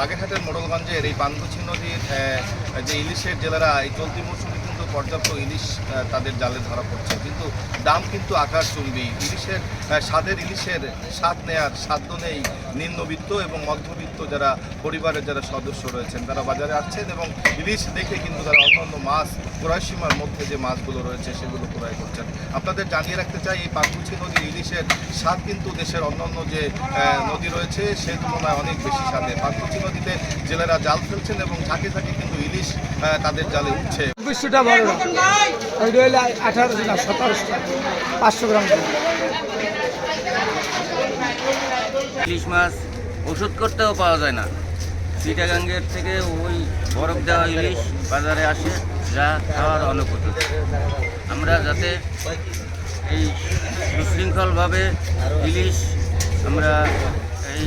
বাগেরহাটের মোড়লগঞ্জের এই পানকুচি নদীর যে ইলিশের জেলেরা এই চলতি মৌসুমে কিন্তু পর্যাপ্ত ইলিশ তাদের জালে ধরা পড়ছে, কিন্তু দাম কিন্তু আকাশচুম্বী। ইলিশের ইলিশের স্বাদ নেয়ার সাধ্য নেই নিম্নবিত্ত এবং মধ্যবিত্ত যারা পরিবারের যারা সদস্য রয়েছেন, তারা বাজারে আসছেন এবং ইলিশ দেখে কিন্তু তারা অন্যান্য মাছ ক্রয় সীমার মধ্যে যে মাছগুলো রয়েছে সেগুলো ক্রয় করছেন। আপনাদের জানিয়ে রাখতে চাই, এই পানকুচি নদীর ইলিশের স্বাদ কিন্তু দেশের অন্যান্য যে নদী রয়েছে সে তুলনায় অনেক বেশি স্বাদের। পানকুচি নদীতে জেলেরা জাল ফেলছেন এবং ঝাঁকে ঝাঁকে কিন্তু ইলিশ তাদের জালে উঠছে। ২০টা বড় 18 না 17টা 500 গ্রাম। ইলিশ মাছ ওষুধ করতেও পাওয়া যায় না। চিটাগাঙ্গের থেকে ওই বরফ দেওয়া ইলিশ বাজারে আসে, যা খাওয়ার অনুপযুক্ত। আমরা যাতে এই সুশৃঙ্খলভাবে ইলিশ আমরা এই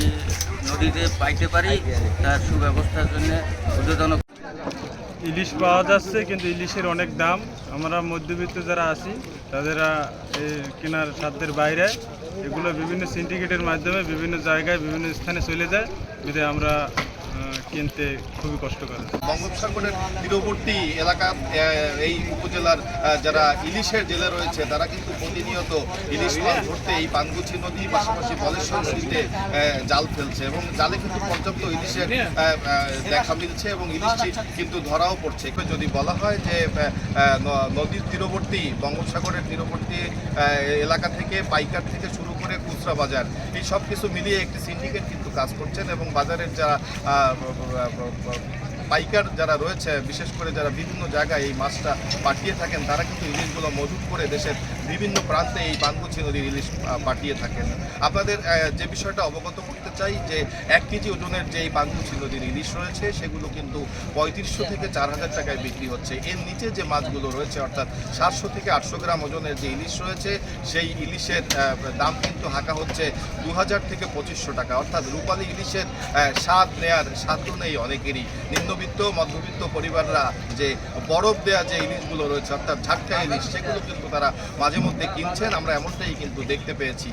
নদীতে পাইতে পারি, তার সুব্যবস্থার জন্য ঊর্ধ্বতন। ইলিশ পাওয়া যাচ্ছে, কিন্তু ইলিশের অনেক দাম। আমরা মধ্যবিত্ত যারা আছি তাদেরা কেনার সাধ্যের বাইরে। এগুলো বিভিন্ন সিন্ডিকেটের মাধ্যমে বিভিন্ন জায়গায় বিভিন্ন স্থানে চলে যায়, বিধায় আমরা কিনতে খুবই কষ্টকর। বঙ্গোপসাগরের তীরবর্তী এলাকা এই উপজেলার যারা ইলিশের জেলে রয়েছে তারা কিন্তু প্রতিনিয়ত ইলিশ মাছ ধরতে এই পানকুচি নদী পাশাপাশি বলেশ্বর নদীতে জাল ফেলছে এবং জালে কিন্তু পর্যাপ্ত ইলিশের দেখা মিলছে এবং ইলিশটি কিন্তু ধরাও পড়ছে। যদি বলা হয় যে নদীর তীরবর্তী বঙ্গোপসাগরের তীরবর্তী এলাকা থেকে পাইকার থেকে শুরু করে খুচরা বাজার, এই সব কিছু মিলিয়ে একটি সিন্ডিকেট কিন্তু কাজ করছেন এবং বাজারের যারা পাইকার যারা রয়েছে, বিশেষ করে যারা বিভিন্ন জায়গায় এই মাছটা পাঠিয়ে থাকেন, তারা কিন্তু ইলিশগুলো মজুত করে দেশের বিভিন্ন প্রান্তে এই পানকুচি নদীর ইলিশ পাঠিয়ে থাকেন। আপনাদের যে বিষয়টা অবগত করতে চাই যে 1 কেজি ওজনের যে এই পানকুচি নদীর ইলিশ রয়েছে সেগুলো কিন্তু 3500 থেকে 4000 টাকায় বিক্রি হচ্ছে। এর নিচে যে মাছগুলো রয়েছে অর্থাৎ 700 থেকে 800 গ্রাম ওজনের যে ইলিশ রয়েছে সেই ইলিশের দাম কিন্তু হাঁকা হচ্ছে 2000 থেকে 2500 টাকা। অর্থাৎ রূপালী ইলিশের স্বাদ নেয়ার সাধ্য নেই অনেকেরই। নিম্নবিত্ত মধ্যবিত্ত পরিবাররা যে বরফ দেয়া যে ইলিশগুলো রয়েছে অর্থাৎ ঝাটকা ইলিশ, সেগুলো কিন্তু তারা মাঝে মধ্যে কিনছেন, আমরা এমনটাই কিন্তু দেখতে পেয়েছি।